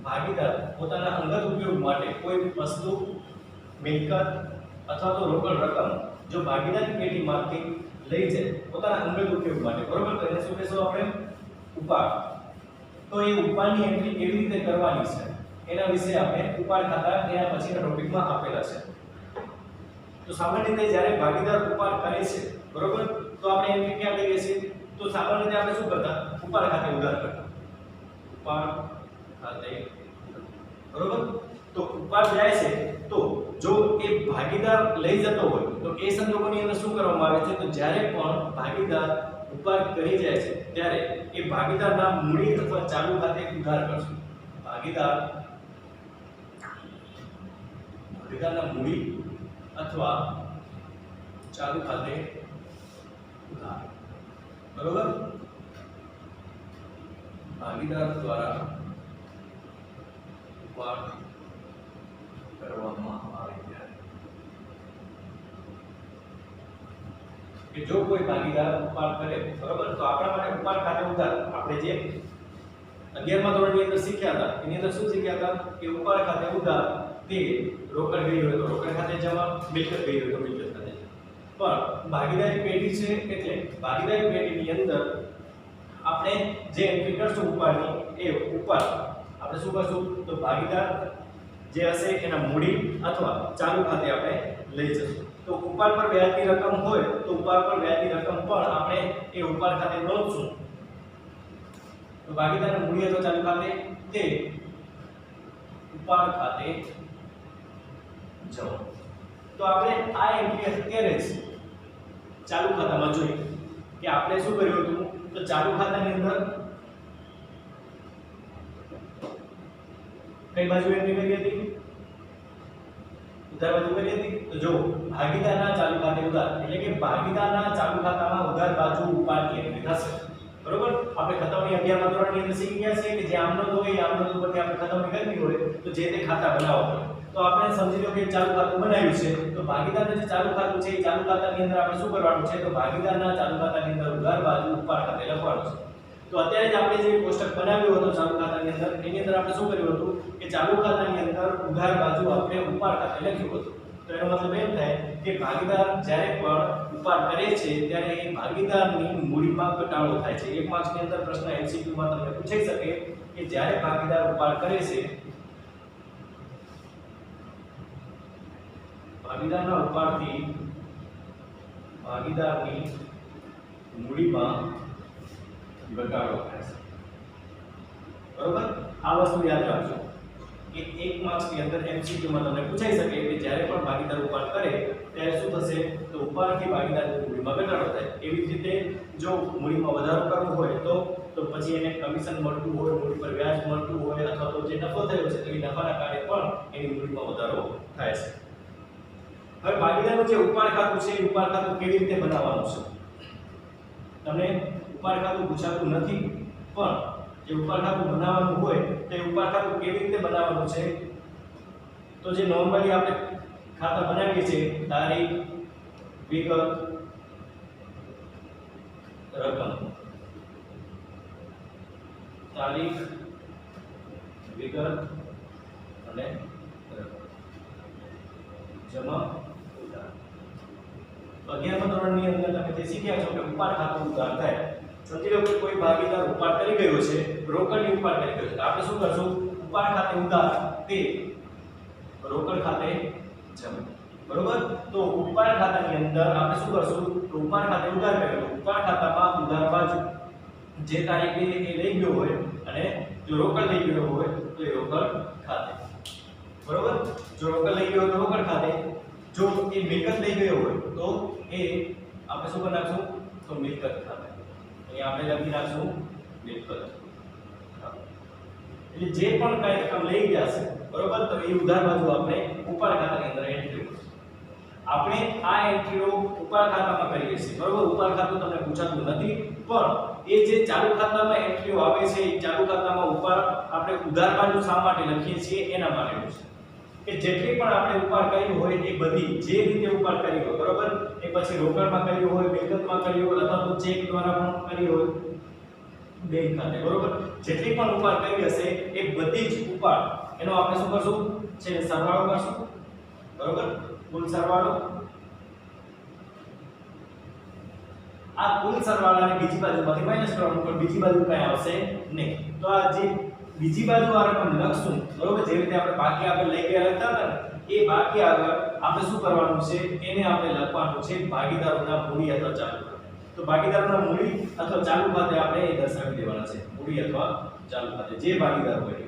ભાગીદાર પોતાના અંગત ઉપયોગ માટે કોઈ વસ્તુ, મિલકત અથવા તો રોકડ રકમ જો ભાગીદારી પેઢીમાંથી લઈ જાય પોતાના અંગત ઉપયોગ માટે, બરોબર, તો એને શું કહેશું આપણે? ઉપાડ. તો એ ઉપાડની એન્ટ્રી કેવી રીતે કરવાની છે એના વિશે આપણે ઉપાડ ખાતા એના પછીના ટોપિકમાં આપેલા છે. તો સામાન્ય રીતે જ્યારે ભાગીદાર ઉપાડ કરે છે, બરોબર, તો આપણે એન્ટ્રી ક્યાં કરીએ છીએ? તો સામાન્ય રીતે આપણે શું કરતા? ઉપાડ ખાતે ઉધાર કરતા. ઉપાડ ખાતે, બરોબર. તો ઉપાડ જાય છે તો જો એ ભાગીદાર લઈ જતો હોય તો એ સંજોગોની અંદર શું કરવામાં આવે છે? તો જ્યારે પણ ભાગીદાર ઉપાડ કરી જાય છે ત્યારે એ ભાગીદારના મૂડી અથવા ચાલુ ખાતે ઉધાર કરશે. ભાગીદારના મૂડી અથવા ચાલુ ખાતે ઉધાર, બરોબર. ભાગીદાર દ્વારા ઉપાડ કરવામાં આવે ત્યારે કે જો કોઈ ભાગીદાર ઉપાડ કરે, બરોબર, તો આપણા માટે ઉપાડ ખાતે ઉધાર આપણે જે 11મા ધોરણની અંદર શીખ્યા હતા એની અંદર શું શીખ્યા હતા કે ઉપાડ ખાતે ઉધાર તે રોકડ ગઈ હોય તો રોકડ ખાતે જમા, મિલકત ગઈ હોય તો મિલકત ખાતે જમા. પણ ભાગીદારી પેઢી છે એટલે ભાગીદારી પેઢીની અંદર આપણે જે એન્ટ્રી કરશું ઉપાડની એ ઉપાડ આપણે શું કરશું? તો ભાગીદાર જે હશે એના મૂડી અથવા ચાલુ ખાતે આપણે લઈ જશું. તો ઉપાડ પર વ્યાજની રકમ હોય તો ઉપાડ પર વ્યાજની રકમ પણ આપણે એ ઉપાડ ખાતે નોંધશું. તો ભાગીદારના મૂડી અથવા ચાલુ ખાતે તે ઉપાડ ખાતે જમા. તો આપણે આ એન્ટ્રી અત્યારે જ ચાલુ ખાતામાં જોઈએ કે આપણે શું કર્યું હતું? તો ચાલુ ખાતાની અંદર કઈ બાજુ એન્ટ્રી કરી હતી? ઉધાર બાજુ કરી હતી. તો જો ભાગીદારના ચાલુ ખાતે ઉધાર એટલે કે ભાગીદારના ચાલુ ખાતામાં ઉધાર બાજુ ઉપાડની એન્ટ્રી થશે, બરોબર. આપણે ખતમની 11મા ધોરણની અંદર શીખી ગયા છીએ કે જે આમનો હોય એ આમનો ઉપરથી આપણે ખતમની કરવી હોય તો જે તે ખાતા બનાવવા પડે. તો આપણે સમજી લો કે ચાલુ ખાતું બનાવ્યું છે તો ભાગીદારનું જે ચાલુ ખાતું છે એ ચાલુ ખાતાની અંદર આપણે શું કરવાનું છે તો ભાગીદારના ચાલુ ખાતાની અંદર ઉધાર બાજુ ઉપાડ ખાતે લખવાનું છે તો અત્યારે જ આપણે જે કોષ્ટક બનાવ્યું હતું ચાલુ ખાતાની અંદર એની અંદર આપણે શું કર્યું હતું કે ચાલુ ખાતાની અંદર ઉધાર બાજુ આપણે ઉપાડ ખાતે લખ્યું હતું તો એનો મતલબ એમ થાય કે ભાગીદાર જ્યારે પણ ઉપાડ કરે છે ત્યારે એ ભાગીદારની મૂડીમાં ઘટાડો થાય છે એક માર્ક્સની અંદર પ્રશ્ન MCQ માં તમને પૂછાઈ શકે કે જ્યારે ભાગીદાર ઉપાડ કરે છે ભાગીદારના ઉપાડથી ભાગીદારની મૂડીમાં ઘટાડો થાય છે બરોબર આ વસ્તુ યાદ રાખજો કે એક માર્ક્સની અંદર MCQ માં તમને પૂછાઈ શકે કે જ્યારે પણ ભાગીદાર ઉપાડ કરે ત્યારે શું થશે તો ઉપાડથી ભાગીદારની મૂડીમાં ઘટાડો થાય એવી જ રીતે જો મૂડીમાં વધારો કરવો હોય તો પછી એને કમિશન મળતું હોય મૂડી પર વ્યાજ મળતું હોય અથવા તો જે નફો થયો છે તો એ નફાના કારણે પણ એની મૂડીમાં વધારો થાય છે હવે ભાગીદારનું જે ઉપાડ ખાતું છે એ ઉપાડ ખાતું કેવી રીતે બનાવવાનું છે તમને ઉપાડ ખાતું પૂછાતું નથી પણ જે ઉપાડ ખાતું બનાવવાનું હોય તો એ ઉપાડ ખાતું કેવી રીતે બનાવવાનું છે તો જે નોર્મલી આપણે ખાતા બનાવીએ છીએ તારીખ વિગત રકમ તારીખ વિગત અને રકમ જમા ઉધાર 11મા ધોરણની અંદર તમે જે શીખ્યા છો કે ઉપાડ ખાતું ઉધાર થાય સમજી લો કે કોઈ ભાગીદાર ઉપાડ કરી ગયો છે રોકડની ઉપાડ કરી ગયો છે તો આપણે શું કરશું ઉપાડ ખાતે ઉધાર તે રોકડ ખાતે જમા બરોબર તો ઉપાડ ખાતાની અંદર આપણે શું કરશું તો ઉપાડ ખાતે ઉધાર કર્યો તો ઉપાડ ખાતામાં ઉધાર બાજુ જે તારીખે એ લઈ ગયો હોય અને જો રોકડ લઈ ગયો હોય તો એ રોકડ ખાતે બરોબર જો રોકડ લઈ ગયો હોય તો રોકડ ખાતે જો એ મિલકત લઈ ગયો હોય તો એ આપણે શું કરી નાખશું તો મિલકત ખાતે અહીંયા આપણે લખી નાખશું મિલકત એટલે જે પણ કઈ રકમ લઈ ગયા છે બરોબર તો એ ઉધાર બાજુ આપણે ઉપાડ ખાતાની અંદર એન્ટ્રી કરશું આપણે આ એન્ટ્રીઓ ઉપાડ ખાતામાં કરીએ છીએ બરોબર ઉપાડ ખાતું તમને પૂછાતું નથી પણ એ જે ચાલુ ખાતામાં એન્ટ્રીઓ આવે છે એ ચાલુ ખાતામાં ઉપાડ આપણે ઉધાર બાજુ શા માટે લખીએ છીએ એના માટેનું છે કે જેટલી પણ આપણે ઉપાડ કરી હોય એ બધી જે રીતે ઉપાડ કરી હોય બરોબર એ પછી રોકડમાં કરી હોય મિલકતમાં કરી હોય અથવા તો ચેક દ્વારા પણ કરી હોય બેંક ખાતે બરોબર જેટલી પણ ઉપાડ કરી હશે એ બધી જ ઉપાડ એનો આપણે શું કરશું છે સરવાળો કરશું બરોબર કુલ સરવાળો આ કુલ સરવાળાને બીજી બાજુમાંથી માઈનસ કરવાનું પણ બીજી બાજુ કઈ આવશે નહીં તો આ જે બીજી બાજુ આ રકમ લખશું બરોબર જે રીતે આપણે બાકી આગળ લઈ ગયા લખતા હતા ને એ બાકી આગળ આપણે શું કરવાનું છે એને આપણે લખવાનું છે ભાગીદારોના મૂડી અથવા ચાલુ ખાતે તો ભાગીદારોના મૂડી અથવા ચાલુ ખાતે આપણે એ દર્શાવી દેવાના છે મૂડી અથવા ચાલુ ખાતે જે ભાગીદાર હોય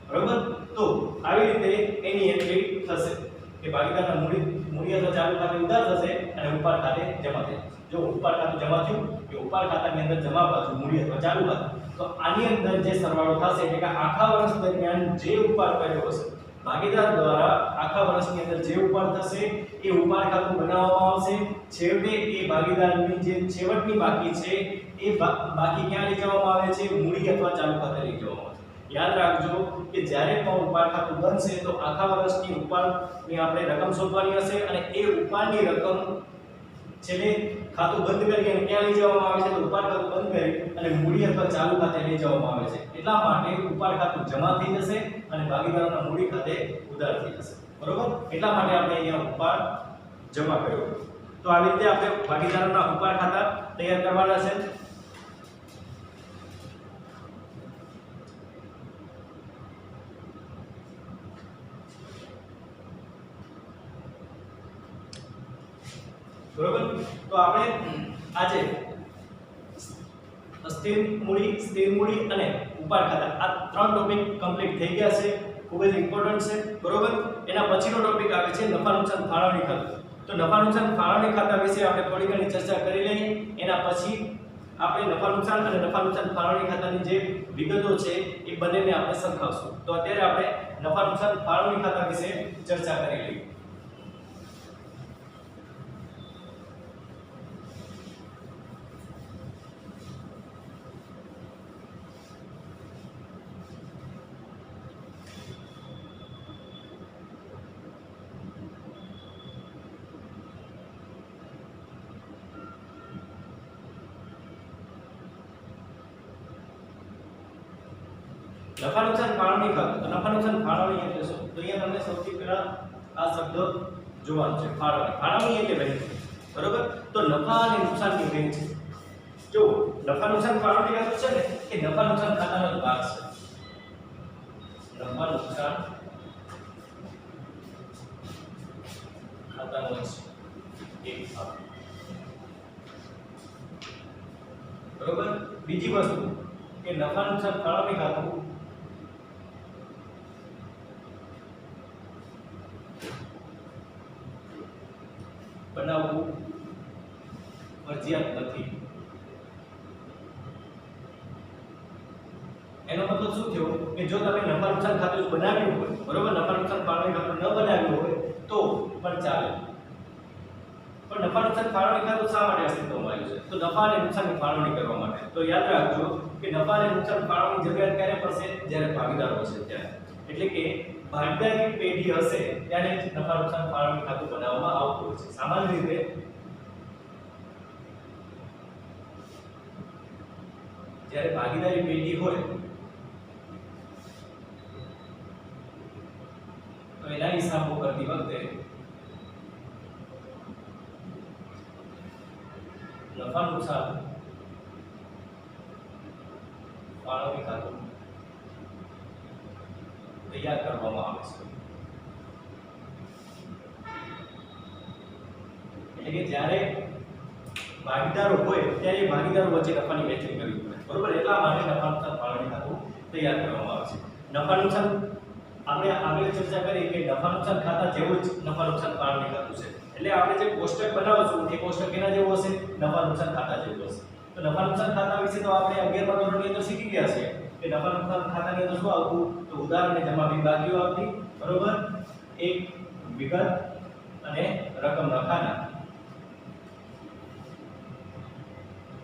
બરોબર તો આવી રીતે એની એન્ટ્રી થશે કે ભાગીદારના મૂડી અથવા ચાલુ ખાતે ઉધાર થશે અને ઉપાડ ખાતે જમા થશે જો ઉપાડ ખાતું જમા થયું કે ઉપાડ ખાતાની અંદર જમા બાજુ મૂડી અથવા ચાલુ ખાતું તો આની અંદર જે સરવાળો થશે એટલે કે આખા વર્ષ દરમિયાન જે ઉપાડ કર્યો હશે ભાગીદાર દ્વારા આખા વર્ષની અંદર જે ઉપાડ થશે એ ઉપાડ ખાતું બનાવવામાં આવશે છેવટે એ ભાગીદારની જે છેવટની બાકી છે એ બાકી ક્યાં લઈ જવામાં આવે છે મૂડી અથવા ચાલુ ખાતે લઈ જવામાં આવે છે યાદ રાખજો કે જ્યારે પણ ઉપાડ ખાતું બનશે તો આખા વર્ષની ઉપાડની આપણે રકમ શોધવાની હશે અને એ ઉપાડની રકમ છેલ્લે ખાતું બંધ કરી અને ક્યાં લઈ જવામાં આવે છે તો ઉપાડ ખાતું બંધ કરી અને મૂડી અથવા ચાલુ ખાતે લઈ જવામાં આવે છે એટલા માટે ઉપાડ ખાતું જમા થઈ જશે અને ભાગીદારોના મૂડી ખાતે ઉધાર થઈ જશે બરોબર એટલા માટે આપણે અહીંયા ઉપાડ જમા કર્યો તો આવી રીતે આપણે ભાગીદારોના ઉપાડ ખાતા તૈયાર કરવાના છે બરોબર તો આપણે આજે સ્થિર મૂડી અને ઉપાડ ખાતા આ ત્રણ ટોપિક કમ્પ્લીટ થઈ ગયા છે ખૂબ જ ઇમ્પોર્ટન્ટ છે બરોબર એના પછીનો ટોપિક આવે છે નફા નુકસાન ફાળવણી ખાતું તો નફા નુકસાન ફાળવણી ખાતા વિશે આપણે થોડી ઘણી ચર્ચા કરી લઈએ એના પછી આપણે નફા નુકસાન અને નફા નુકસાન ફાળવણી ખાતાની જે વિગતો છે એ બંનેને આપણે સરખાવશું તો અત્યારે આપણે નફા નુકસાન ફાળવણી ખાતા વિશે ચર્ચા કરી લઈએ નફા નુકસાન ફાળવણી ખાતું. તો નફા નુકસાન ફાળવણી એટલે શું? તો અહીંયા તમને સૌથી પહેલા આ શબ્દ જોવાનો છે, ફાળવણી. ફાળવણી એટલે વહેંચણી, બરોબર? તો નફા અને નુકસાનની વહેંચણી. જો નફા નુકસાન ફાળવણી ખાતું છે ને, એ નફા નુકસાન ખાતાનો જ ભાગ છે. નફા નુકસાન ખાતાનો જ એક ભાગ, બરોબર? બીજી વસ્તુ કે નફા નુકસાન ફાળવણી ખાતું બનાવવું ફરજિયાત નથી. એનો મતલબ શું થયો કે જો તમે નફા નુકસાન ખાતું બનાવ્યું હોય, બરોબર, નફા નુકસાન ફાળવણી ખાતું ન બનાવ્યું હોય તો પણ ચાલે. પણ નફા નુકસાન ફાળવણી ખાતું શા માટે અસ્તિત્વમાં આવ્યું છે? તો નફા અને નુકસાનની ફાળવણી કરવા માટે. તો યાદ રાખજો કે નફા અને નુકસાન ફાળવણી જરૂરિયાત ક્યારે પડશે? જ્યારે ભાગીદારો હશે ત્યારે. એટલે કે ભાગીદારી પેઢી હશે ત્યારે જ નફા નુકસાન ફાળવણી ખાતું બનાવવામાં આવતું હોય છે. સામાન્ય રીતે જ્યારે ભાગીદારી પેઢી હોય તો એના હિસાબો કરતી વખતે નફા નુકસાન ફાળવણી ખાતું તૈયાર કરવામાં આવે છે. એટલે કે જ્યારે ભાગીદારો હોય ત્યારે ભાગીદારો વચ્ચે નફાની વહેંચણી કરવી પડે, બરોબર? એટલા માટે નફા નુકસાન ફાળવણી ખાતું તૈયાર કરવામાં આવે છે. નફા નુકસાન આપણે આગળ ચર્ચા કરી કે નફા નુકસાન ખાતા જેવું જ નફા નુકસાન ફાળવણી ખાતું છે. એટલે આપણે જે કોષ્ટક બનાવશું એ કોષ્ટક કેના જેવું હશે? નફા નુકસાન ખાતા જેવું હશે. તો નફા નુકસાન ખાતા વિશે તો આપણે 11મા ધોરણની અંદર શીખી ગયા છીએ કે નફા નુકસાન ખાતાની અંદર શું આવતું? તો ઉધાર અને જમા બે બાકીઓ આવતી, બરોબર? એક વિગત અને રકમ લખાના,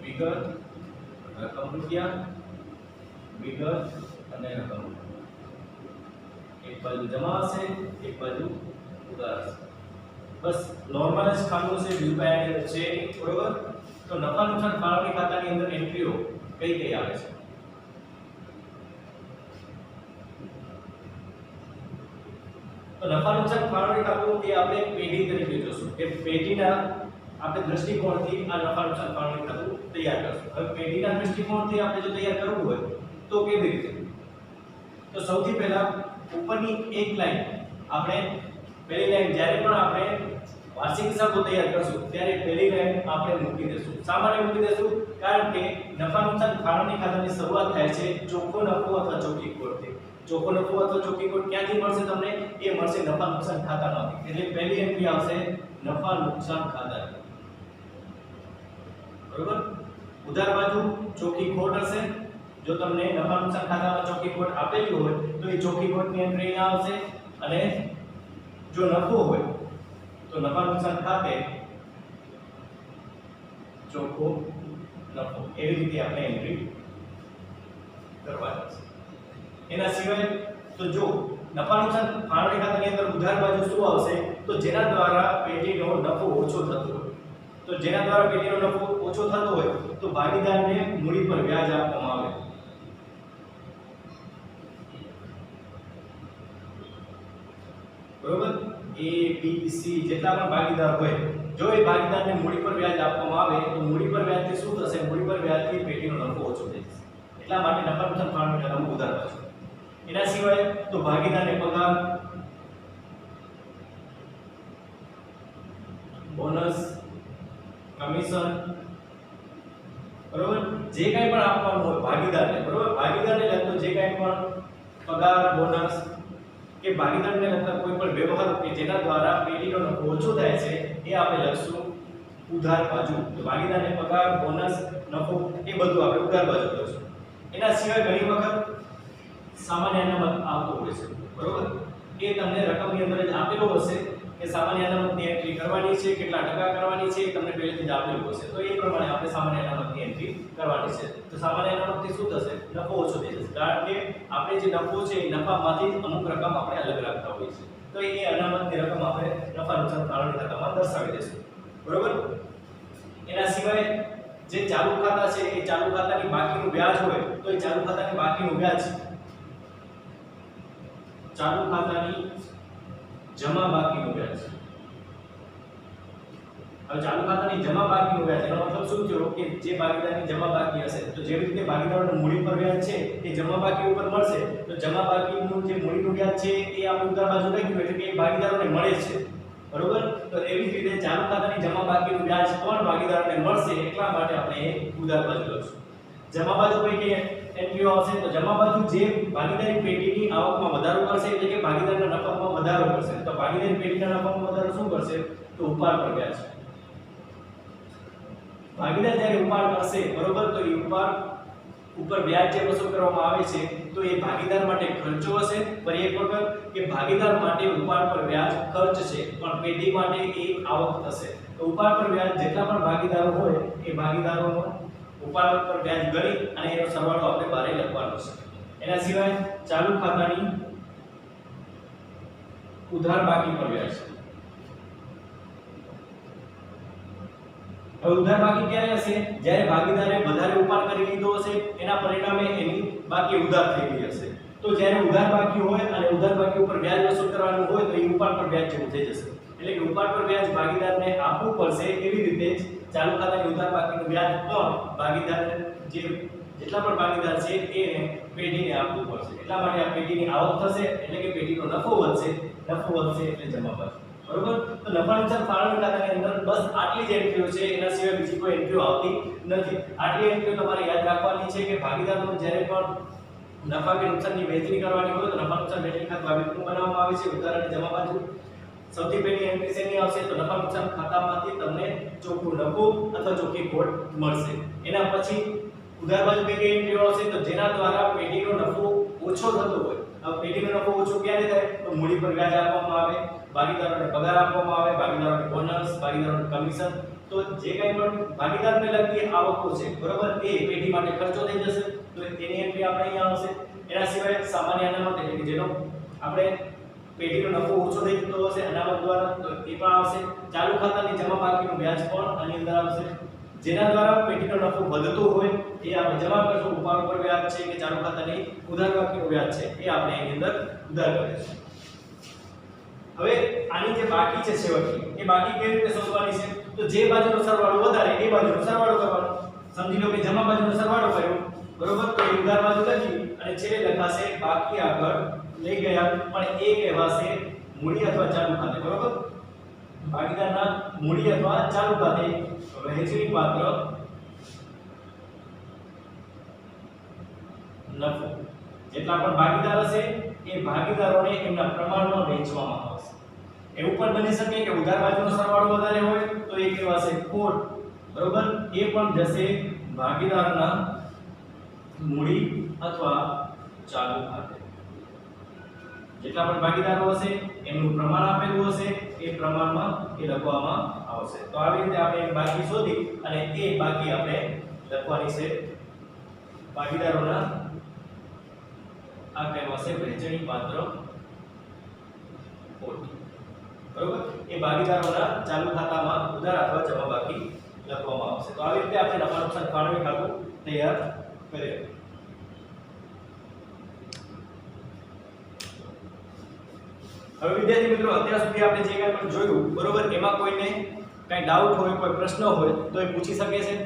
વિગત રકમ રૂપિયા, વિગત અને રકમ. એક બાજુ જમા હશે, એક બાજુ ઉધાર હશે. બસ નોર્મલ જ ખાતું છે, બીજું કાંઈ છે નહીં, બરોબર? તો નફા નુકસાન ફાળવણી ખાતાની અંદર એન્ટ્રીઓ કઈ કઈ આવે છે? તો નફા નુકસાન ફાળવણી ખાતું એ આપણે પેઢી તરીકે જોશું કે પેઢીના આપણે દૃષ્ટિકોણથી આ નફા નુકસાન ફાળવણી ખાતું તૈયાર કરશું. હવે પેઢીના દૃષ્ટિકોણથી આપણે જો તૈયાર કરવું હોય તો કેવી રીતે? તો સૌથી પહેલા ઉપરની એક લાઈન આપણે પહેલી લાઈન જ્યારે પણ આપણે વાર્ષિક હિસાબો તૈયાર કરશું ત્યારે પહેલી લાઈન આપણે મૂકી દેશું. શા માટે મૂકી દેશું? કારણ કે નફા નુકસાન ફાળવણી ખાતાની શરૂઆત થાય છે ચોખ્ખો નફો અથવા ચોખ્ખી ખોટથી. ચોખ્ખો નફો અથવા ચોખ્ખી ખોટ ક્યાંથી મળશે તમને? એ મળશે નફા નુકસાન ખાતામાંથી. એટલે પહેલી એન્ટ્રી આવશે નફા નુકસાન ખાતાની, બરોબર? ઉધાર બાજુ ચોખ્ખી ખોટ હશે. જો તમને નફા નુકસાન ખાતામાં ચોખ્ખી ખોટ આપેલી હોય તો એ ચોખ્ખી ખોટની એન્ટ્રી અહીંયા આવશે. અને જો નફો હોય તો નફા નુકસાન ખાતે ચોખ્ખો નફો, એવી રીતે આપણે એન્ટ્રી કરવાની છે. એના સિવાય તો જો નફા નુકસાન ફાળવણી ખાતાની અંદર ઉધાર બાજુ શું આવશે? તો જેના દ્વારા પેઢીનો નફો ઓછો થતો હોય, તો જેના દ્વારા પેઢીનો નફો ઓછો થતો હોય તો ભાગીદારને મૂડી પર વ્યાજ આપવામાં આવે. બરોબર? A B C જેટલા પણ ભાગીદાર હોય, જો એ ભાગીદારને મૂડી પર વ્યાજ આપવામાં આવે તો મૂડી પર વ્યાજથી શું થશે? મૂડી પર વ્યાજથી પેઢીનો નફો ઓછો થઈ જશે. એટલા માટે નફા નુકસાન ફાળવણી ખાતામાં ઉધાર બાજુ. એના સિવાય તો ભાગીદારને પગાર, બોનસ, કમિશન, બરોબર? જે કંઈ પણ આપવાનું હોય ભાગીદારને, બરોબર? ભાગીદારને લગતો જે કંઈ પણ પગાર, બોનસ કે ભાગીદારને લગતા કોઈ પણ વ્યવહાર કે જેના દ્વારા પેઢીનો નફો ઓછો થાય છે એ આપણે લખશું ઉધાર બાજુ. તો ભાગીદારને પગાર, બોનસ, નફો એ બધું આપણે ઉધાર બાજુ લખશું. એના સિવાય ઘણી વખત સામાન્ય અનામત આવતો હોય છે, બરોબર? એ તમને રકમની અંદર જ આપેલો હશે કે સામાન્ય અનામતની એન્ટ્રી કરવાની છે, કેટલા ટકા કરવાની છે, તમને પહેલેથી જ આપેલું હશે. તો એ પ્રમાણે આપણે સામાન્ય અનામતની એન્ટ્રી કરવાની છે. તો સામાન્ય અનામતથી શું થશે? નફો ઓછો થઈ જશે. કારણ કે આપણે જે નફો છે એ નફામાંથી અમુક રકમ આપણે અલગ રાખતા હોઈએ છીએ. તો એ અનામતની રકમ આપણે નફા નુકસાન ફાળવણી ખાતામાં દર્શાવી દઈશું, બરોબર? એના સિવાય જે ચાલુ ખાતા છે એ ચાલુ ખાતાની બાકીનું વ્યાજ હોય તો એ ચાલુ ખાતાની બાકીનું વ્યાજ ચાલુ ખાતાની જમા બાકીનું વ્યાજ। હવે ચાલુ ખાતાની જમા બાકીનું વ્યાજ એનો મતલબ શું થયો કે જે ભાગીદારની જમા બાકી હશે તો જેવી રીતે ભાગીદારોનું મૂડી પર વ્યાજ છે એ જમા બાકી ઉપર મળશે તો જમા બાકીનું જે મૂડીનું વ્યાજ છે એ આપણે ઉધાર બાજુ લખ્યું એટલે કે એ ભાગીદારોને મળે છે, બરોબર। તો એવી જ રીતે ચાલુ ખાતાની જમા બાકીનું વ્યાજ પણ ભાગીદારોને મળશે એટલા માટે આપણે એ ઉધાર બાજુ લખશું। જમા બાજુ પૈકી એન્ટ્રીઓ આવશે તો જમા બાજુ જે ભાગીદારી પેઢીની આવકમાં વધારો કરશે એટલે કે ભાગીદારના નફામાં વધારો કરશે તો ભાગીદારી પેઢીના નફામાં વધારો શું કરશે તો ઉપાડ પર વ્યાજ। ભાગીદાર જ્યારે ઉપાડ કરશે, બરોબર, તો એ ઉપાડ ઉપર વ્યાજ જે વસૂલ કરવામાં આવે છે તો એ ભાગીદાર માટે ખર્ચો હશે। ફરી એક વખત કે ભાગીદાર માટે ઉપાડ પર વ્યાજ ખર્ચ છે પણ પેઢી માટે એ આવક થશે। તો ઉપાડ પર વ્યાજ જેટલા પણ ભાગીદારો હોય એ ભાગીદારોનો ઉપાડ પર વ્યાજ ગણી અને એનો સરવાળો આપણે બારે લખવાનો છે। એના સિવાય ચાલુ ખાતાની ઉધાર બાકી પર વ્યાજ। હવે ઉધાર બાકી ક્યારે હશે જ્યારે ભાગીદારે વધારે ઉપાડ કરી લીધો હશે એના પરિણામે એની બાકી ઉધાર થઈ ગઈ હશે। તો જ્યારે ઉધાર બાકી હોય અને ઉધાર બાકી ઉપર વ્યાજ વસૂલ કરવાનું હોય તો એ ઉપાડ પર વ્યાજ જેવું થઈ જશે એટલે કે ઉપાડ પર વ્યાજ ભાગીદારને આપવું પડશે। એવી રીતે જ ચાલુ ખાતાની ઉધાર બાકીનું વ્યાજ પણ ભાગીદારને જેટલા પણ ભાગીદાર છે એને પેઢીને આપવું પડશે એટલા માટે આ પેઢીની આવક થશે એટલે કે પેઢીનો નફો વધશે એટલે જમા બાજુ, બરોબર। તો નફા નુકસાન ફાળવણી ખાતાની અંદર બસ આટલી જ એન્ટ્રીઓ છે એના સિવાય બીજી કોઈ એન્ટ્રીઓ આવતી નથી। આટલી એન્ટ્રીઓ તમારે યાદ રાખવાની છે કે ભાગીદારનો જ્યારે પણ નફા કે નુકસાનની વહેંચણી કરવાની હોય તો નફા નુકસાન વહેંચણી ખાતું આવી રીતનું બનાવવામાં આવે છે ઉધાર અને જમા બાજુ। સૌથી પહેલી એન્ટ્રી શેની આવશે તો નફા નુકસાન ખાતામાંથી તમને ચોખ્ખું નફો અથવા ચોખ્ખી ખોટ મળશે। એના પછી ઉધાર બાજુ કઈ એન્ટ્રીઓ આવશે તો જેના દ્વારા પેઢીનો નફો ઓછો થતો હોય। હવે પેઢીનો નફો ઓછો ક્યારે થાય તો મૂડી પર વ્યાજ આપવામાં આવે, ભાગીદારોને પગાર આપવામાં આવે, ભાગીદારોને બોનસ, ભાગીદારોને કમિશન, તો જે કંઈ પણ ભાગીદારને લગતી આવકો છે, બરોબર, એ પેઢી માટે ખર્ચો થઈ જશે તો તેની એન્ટ્રી આપણે અહીંયા આવશે। એના સિવાય સામાન્ય અનામત એટલે કે જેનો આપણે પેઢીનો નફો ઓછો થઈ જતો હશે અનામત દ્વારા તો એ પણ આવશે। ચાલુ ખાતાની જમા બાકીનું વ્યાજ પણ આની અંદર આવશે। જેના દ્વારા પેઢીનો નફો વધતો હોય એ આપણે જમા કરશું, ઉપાડ ઉપર વ્યાજ છે કે ચાલુ ખાતાની ઉધાર બાકીનું વ્યાજ છે એ આપણે એની અંદર ઉધાર કરીશું। હવે આની જે બાકી છે છેવટની એ બાકી કેવી રીતે શોધવાની છે તો જે બાજુનો સરવાળો વધારે એ બાજુનો સરવાળો કરવાનો। સમજી લો કે જમા બાજુનો સરવાળો કર્યો, બરોબર, તો એ ઉધાર બાજુ લખી અને છેલ્લે લખાશે બાકી આગળ લઈ ગયા પણ એ કહેવાશે મૂડી અથવા ચાલુ ખાતે, બરોબર। ભાગીદારના મૂડી અથવા ચાલુ ખાતે વહેંચણી પાત્ર નફો જેટલા પણ ભાગીદાર હશે એ ભાગીદારોને એમના પ્રમાણમાં વહેંચવામાં આવશે। એવું પણ બની શકે કે ઉધાર બાજુનો સરવાળો વધારે હોય તો એ કહેવાશે ખોટ, બરોબર, એ પણ જશે ભાગીદારના મૂડી અથવા ચાલુ ખાતે। જેટલા પણ ભાગીદારો હશે એનું પ્રમાણ આપેલું હશે એ પ્રમાણમાં એ લખવામાં આવશે। તો આવી રીતે આપણે બાકી શોધી અને એ બાકી આપણે લખવાની છે। ભાગીદારોના આ કહેવાશે વહેંચણી પાત્ર ખોટ, બરોબર, એ ભાગીદારોના ચાલુ ખાતામાં ઉધાર અથવા જમા બાકી લખવામાં આવશે। તો આવી રીતે આપણે નફા નુકસાન ફાળવણી ખાતું તૈયાર કરીએ। હવે વિદ્યાર્થી મિત્રો અત્યાર સુધી આપણે જે કંઈ પણ જોયું, બરોબર, એમાં કોઈને કઈ ડાઉટ હોય, કોઈ પ્રશ્ન હોય તો એ પૂછી શકે છે।